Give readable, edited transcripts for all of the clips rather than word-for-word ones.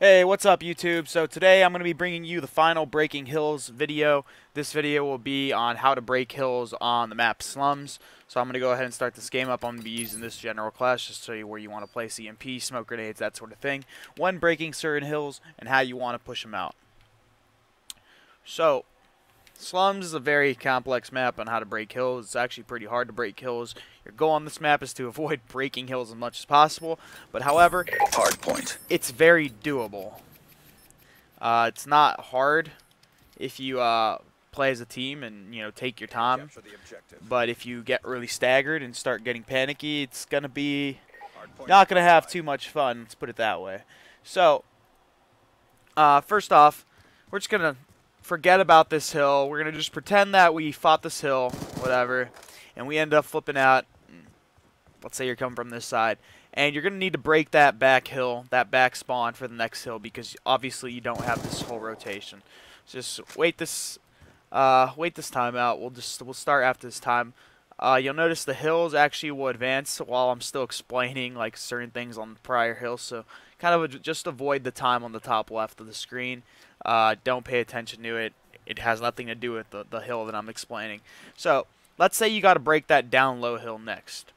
Hey, what's up YouTube? So today I'm going to be bringing you the final breaking hills video. This video will be on how to break hills on the map Slums. So I'm going to go ahead and start this game up. I'm going to be using this general class just to show you where you want to place EMP, smoke grenades, that sort of thing, when breaking certain hills, and how you want to push them out. So, Slums is a very complex map on how to break hills. It's actually pretty hard to break hills. Your goal on this map is to avoid breaking hills as much as possible. But however, hard point. It's very doable. It's not hard if you play as a team and take your time. But if you get really staggered and start getting panicky, it's gonna be not gonna have too much fun. Let's put it that way. So first off, we're just gonna forget about this hill. We're gonna just pretend that we fought this hill, whatever, and we end up flipping out. Let's say you're coming from this side, and you're gonna need to break that back hill, that back spawn for the next hill, because obviously you don't have this whole rotation. So just wait this time out. We'll start after this time. You'll notice the hills actually will advance while I'm still explaining like certain things on the prior hills. So kind of just avoid the time on the top left of the screen. Don't pay attention to it. It has nothing to do with the hill that I'm explaining. So let's say you got to break that down low hill next.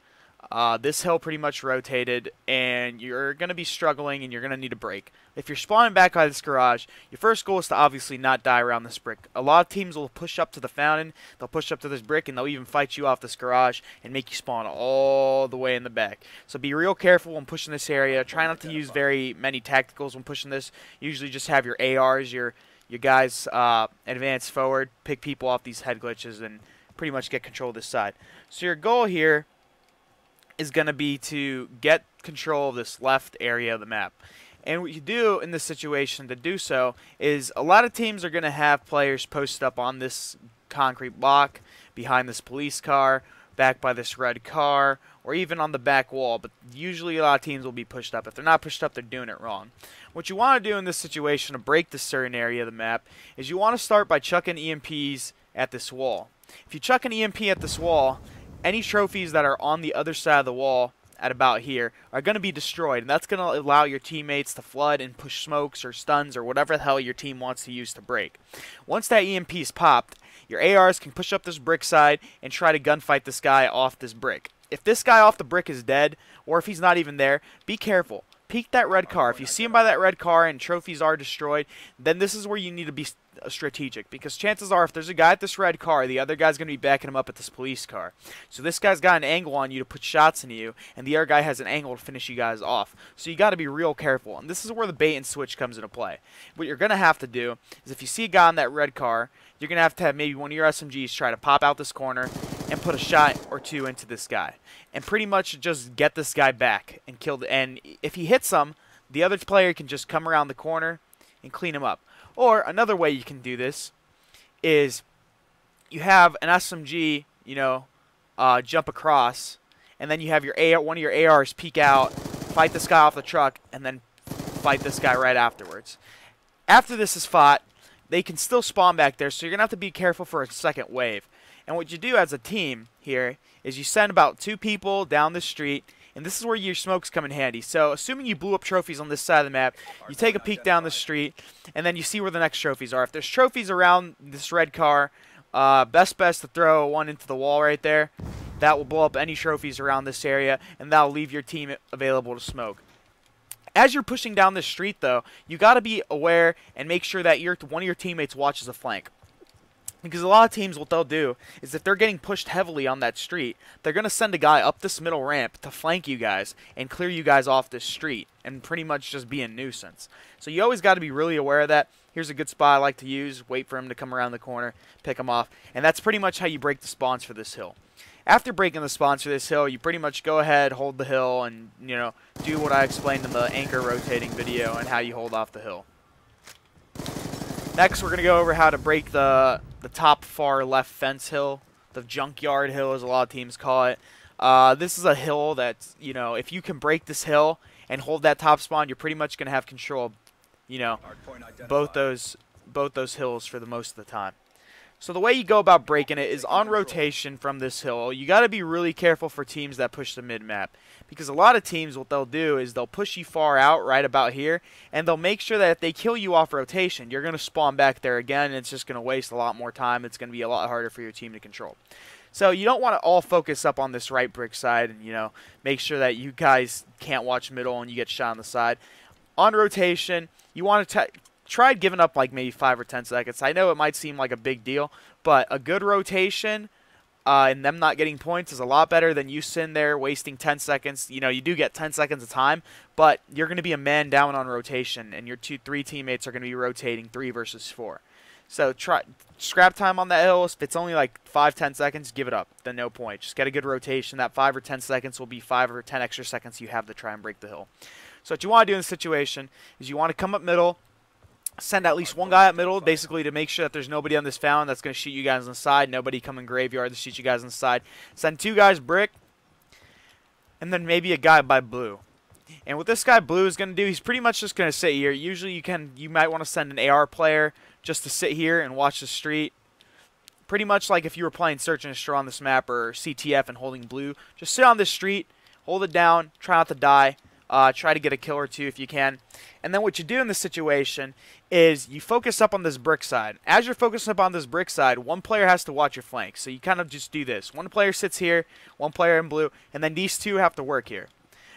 This hill pretty much rotated, and you're going to be struggling, and you're going to need a break. If you're spawning back by this garage, your first goal is to obviously not die around this brick. A lot of teams will push up to the fountain, they'll push up to this brick, and they'll even fight you off this garage and make you spawn all the way in the back. So be real careful when pushing this area. Try not to use very many tacticals when pushing this. Usually just have your ARs, your guys advance forward, pick people off these head glitches, and pretty much get control of this side. So your goal here is going to be to get control of this left area of the map. And what you do in this situation to do so is a lot of teams are going to have players posted up on this concrete block, behind this police car, back by this red car, or even on the back wall. But usually a lot of teams will be pushed up. If they're not pushed up, they're doing it wrong. What you want to do in this situation to break this certain area of the map is you want to start by chucking EMPs at this wall. If you chuck an EMP at this wall, any trophies that are on the other side of the wall at about here are going to be destroyed, and that's going to allow your teammates to flood and push smokes or stuns or whatever the hell your team wants to use to break. Once that EMP is popped, your ARs can push up this brick side and try to gunfight this guy off this brick. If this guy off the brick is dead, or if he's not even there, be careful. Peek that red car. If you see him by that red car and trophies are destroyed, then this is where you need to be strategic, because chances are if there's a guy at this red car, the other guy's going to be backing him up at this police car. So this guy's got an angle on you to put shots into you, and the other guy has an angle to finish you guys off. So you got to be real careful, and this is where the bait and switch comes into play. What you're going to have to do is if you see a guy in that red car, you're going to have maybe one of your SMGs try to pop out this corner and put a shot or two into this guy, and pretty much just get this guy back and kill the, and if he hits him, the other player can just come around the corner and clean him up. Or another way you can do this is you have an SMG, jump across, and then you have one of your ARs peek out, fight this guy off the truck, and then fight this guy right afterwards. After this is fought, they can still spawn back there, so you're going to have to be careful for a second wave. And what you do as a team here is you send about 2 people down the street, and this is where your smokes come in handy. So assuming you blew up trophies on this side of the map, you take a peek down the street, and then you see where the next trophies are. If there's trophies around this red car, best bet to throw one into the wall right there. That will blow up any trophies around this area, and that'll leave your team available to smoke. As you're pushing down this street, though, you got to be aware and make sure that one of your teammates watches a flank. Because a lot of teams, what they'll do is if they're getting pushed heavily on that street, they're going to send a guy up this middle ramp to flank you guys and clear you guys off this street and pretty much just be a nuisance. So you always got to be really aware of that. Here's a good spot I like to use. Wait for him to come around the corner, pick him off. And that's pretty much how you break the spawns for this hill. After breaking the spawns for this hill, you pretty much go ahead, hold the hill, and do what I explained in the anchor rotating video and how you hold off the hill. Next, we're going to go over how to break the top far left fence hill, the junkyard hill as a lot of teams call it. This is a hill that, if you can break this hill and hold that top spawn, you're pretty much going to have control of, both those hills for the most of the time. So the way you go about breaking it is on rotation from this hill. You got to be really careful for teams that push the mid-map. Because a lot of teams, what they'll do is they'll push you far out right about here, and they'll make sure that if they kill you off rotation, you're going to spawn back there again, and it's just going to waste a lot more time. It's going to be a lot harder for your team to control. So you don't want to all focus up on this right brick side and, you know, make sure that you guys can't watch middle and you get shot on the side. On rotation, you want to try giving up like maybe 5 or 10 seconds. I know it might seem like a big deal, but a good rotation and them not getting points is a lot better than you sitting there wasting 10 seconds. You know, you do get 10 seconds of time, but you're going to be a man down on rotation, and your 2-3 teammates are going to be rotating 3 versus 4. So try scrap time on that hill. If it's only like 5-10 seconds, give it up. Then no point. Just get a good rotation. That 5 or 10 seconds will be 5 or 10 extra seconds you have to try and break the hill. So what you want to do in this situation is you want to come up middle, send at least one guy up middle, basically to make sure that there's nobody on this fountain that's going to shoot you guys on the side, nobody coming graveyard to shoot you guys on the side. Send 2 guys brick, and then maybe a guy by blue. And what this guy blue is going to do, he's pretty much just going to sit here. Usually you might want to send an AR player just to sit here and watch the street. Pretty much like if you were playing Search and Destroy on this map or CTF and holding blue. Just sit on this street, hold it down, try not to die. Try to get a kill or 2 if you can. And then what you do in this situation is you focus up on this brick side. As you're focusing up on this brick side, one player has to watch your flank. So you kind of just do this. One player sits here, one player in blue, and then these 2 have to work here.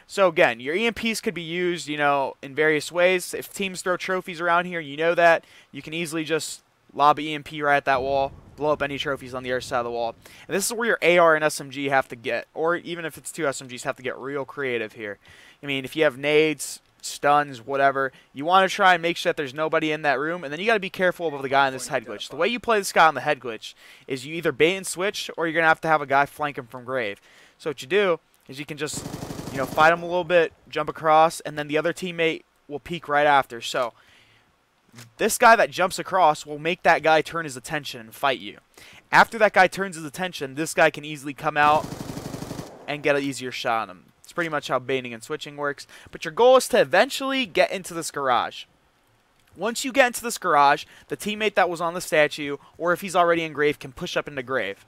So again, your EMPs could be used, you know, in various ways. If teams throw trophies around here, you know that. You can easily just lob an EMP right at that wall, blow up any trophies on the other side of the wall. And this is where your AR and SMG have to get, or even if it's 2 SMGs, have to get real creative here. I mean, if you have nades, stuns, whatever, you want to try and make sure that there's nobody in that room, and then you got to be careful of the guy in this head glitch. The way you play this guy on the head glitch is you either bait and switch, or you're going to have a guy flank him from grave. So what you do is you can just, you know, fight him a little bit, jump across, and then the other teammate will peek right after. So this guy that jumps across will make that guy turn his attention and fight you. After that guy turns his attention, this guy can easily come out and get an easier shot on him. It's pretty much how baiting and switching works. But your goal is to eventually get into this garage. Once you get into this garage, the teammate that was on the statue, or if he's already in grave, can push up into grave.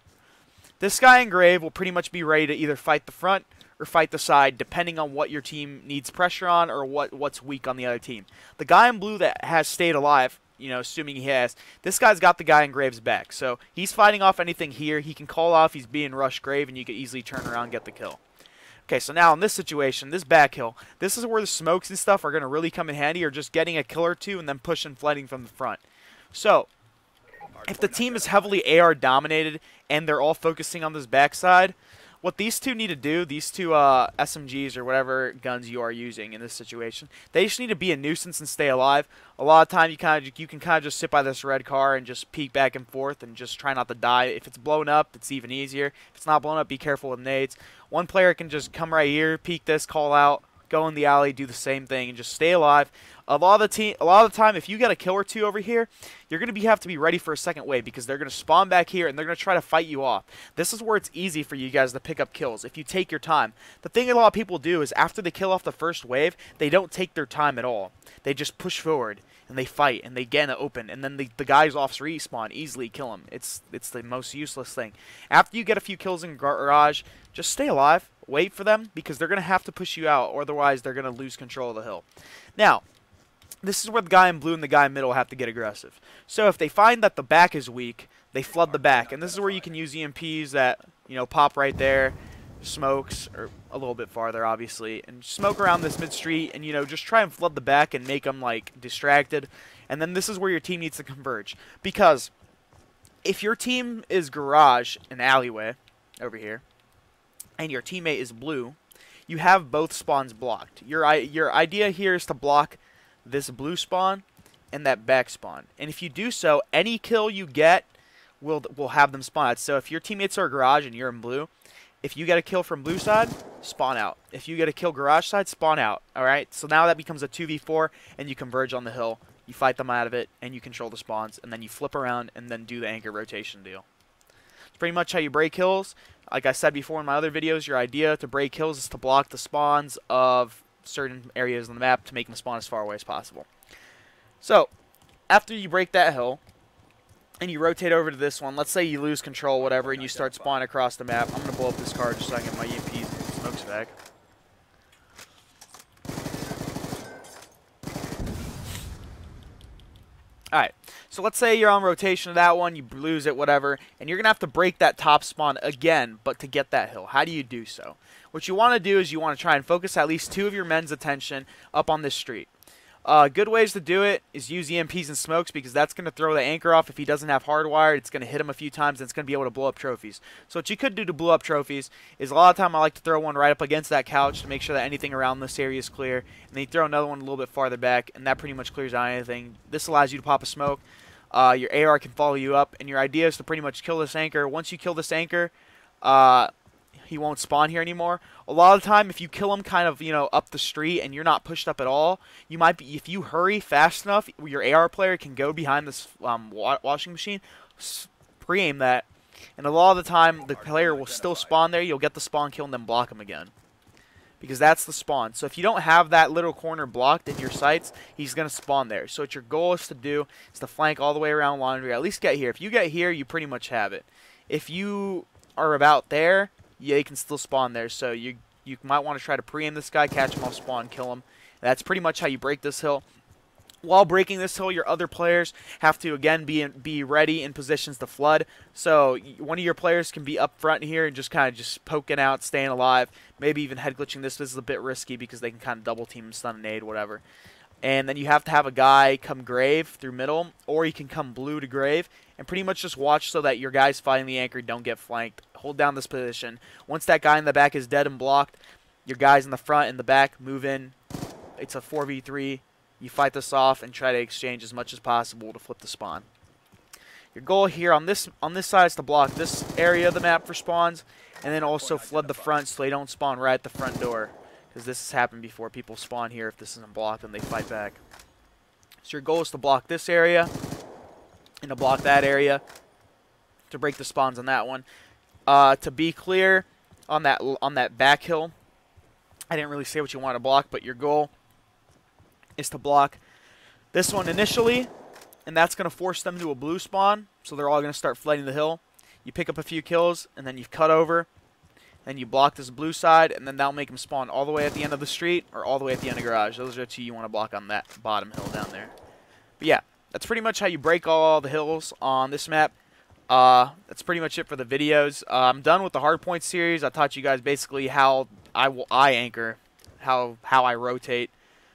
This guy in grave will pretty much be ready to either fight the front or fight the side, depending on what your team needs pressure on or what's weak on the other team. The guy in blue that has stayed alive, you know, assuming he has, this guy's got the guy in grave's back. So he's fighting off anything here. He can call off he's being rushed grave, and you can easily turn around and get the kill. Okay, so now in this situation, this back hill, this is where the smokes and stuff are going to really come in handy, or just getting a kill or 2 and then pushing flooding from the front. So if the team is heavily AR dominated and they're all focusing on this backside, what these 2 need to do, these 2 SMGs or whatever guns you are using in this situation, they just need to be a nuisance and stay alive. A lot of time you can kind of just sit by this red car and just peek back and forth and just try not to die. If it's blown up, it's even easier. If it's not blown up, be careful with nades. One player can just come right here, peek this, call out, go in the alley, do the same thing, and just stay alive. A lot of the time, if you get a kill or 2 over here, you're going to have to be ready for a second wave, because they're going to spawn back here and they're going to try to fight you off. This is where it's easy for you guys to pick up kills if you take your time. The thing a lot of people do is after they kill off the first wave, they don't take their time at all. They just push forward and they fight and they get in the open, and then the guys off respawn, easily kill them. It's the most useless thing. After you get a few kills in garage, just stay alive, wait for them, because they're going to have to push you out, or otherwise they're going to lose control of the hill. Now, this is where the guy in blue and the guy in middle have to get aggressive. So if they find that the back is weak, they flood the back, and this is where you can use EMPs that, you know, pop right there, smokes, or a little bit farther obviously, and smoke around this mid street, and, you know, just try and flood the back and make them like distracted. And then this is where your team needs to converge, because if your team is garage and alleyway over here, and your teammate is blue, you have both spawns blocked. Your idea here is to block this blue spawn and that back spawn. And if you do so, any kill you get will have them spawn out. So if your teammates are garage and you're in blue, if you get a kill from blue side, spawn out. If you get a kill garage side, spawn out. Alright? So now that becomes a 2v4, and you converge on the hill. You fight them out of it, and you control the spawns, and then you flip around and then do the anchor rotation deal. It's pretty much how you break hills. Like I said before in my other videos, your idea to break hills is to block the spawns of certain areas on the map to make them spawn as far away as possible. So, after you break that hill, and you rotate over to this one. Let's say you lose control, whatever, and you start spawning across the map. I'm going to blow up this car just so I can get my EMPs and smokes back. Alright, so let's say you're on rotation of that one, you lose it, whatever, and you're going to have to break that top spawn again, but to get that hill. How do you do so? What you want to do is you want to try and focus at least 2 of your men's attention up on this street. Good ways to do it is use EMPs and smokes, because that's going to throw the anchor off. If he doesn't have hardwired, it's going to hit him a few times, and it's going to be able to blow up trophies. So what you could do to blow up trophies is a lot of time I like to throw one right up against that couch to make sure that anything around this area is clear, and then you throw another one a little bit farther back, and that pretty much clears out anything. This allows you to pop a smoke. Your AR can follow you up, and your idea is to pretty much kill this anchor. Once you kill this anchor, he won't spawn here anymore. A lot of the time, if you kill him kind of, up the street and you're not pushed up at all, you might be, if you hurry fast enough, your AR player can go behind this washing machine, pre-aim that, and a lot of the time, the player will still spawn there. You'll get the spawn kill and then block him again, because that's the spawn. So if you don't have that little corner blocked in your sights, he's going to spawn there. So what your goal is to do is to flank all the way around laundry. At least get here. If you get here, you pretty much have it. If you are about there, yeah, he can still spawn there. So you might want to try to pre-aim this guy, catch him off spawn, kill him. That's pretty much how you break this hill. While breaking this hill, your other players have to, again, be ready in positions to flood. So one of your players can be up front here and just kind of just poking out, staying alive, maybe even head glitching this. This is a bit risky because they can kind of double team, stun, and nade, whatever. And then you have to have a guy come grave through middle, or you can come blue to grave, and pretty much just watch so that your guys fighting the anchor don't get flanked. Hold down this position. Once that guy in the back is dead and blocked, your guys in the front and the back move in. It's a 4v3. You fight this off and try to exchange as much as possible to flip the spawn. Your goal here on this side is to block this area of the map for spawns, and then also flood the front so they don't spawn right at the front door. Because this has happened before. People spawn here if this isn't blocked and they fight back. So your goal is to block this area and to block that area to break the spawns on that one. To be clear, on that back hill, I didn't really say what you want to block, but your goal is to block this one initially, and that's going to force them to a blue spawn, so they're all going to start flooding the hill. You pick up a few kills, and then you cut over. Then you block this blue side, and then that'll make them spawn all the way at the end of the street or all the way at the end of garage. Those are the 2 you want to block on that bottom hill down there. But yeah, that's pretty much how you break all the hills on this map. That's pretty much it for the videos. I'm done with the hardpoint series. I taught you guys basically how I anchor, how I rotate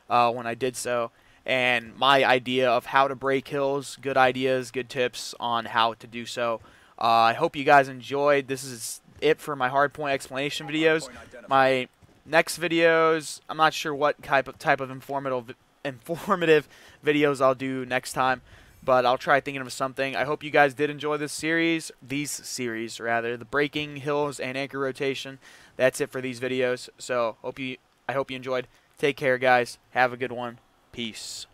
when I did so, and my idea of how to break hills, good ideas, good tips on how to do so. I hope you guys enjoyed. This is it for my hardpoint explanation videos. My next videos, I'm not sure what type of informative videos I'll do next time, but I'll try thinking of something. I hope you guys did enjoy these series, the breaking hills and anchor rotation. That's it for these videos. So I hope you enjoyed. Take care, guys. Have a good one. Peace.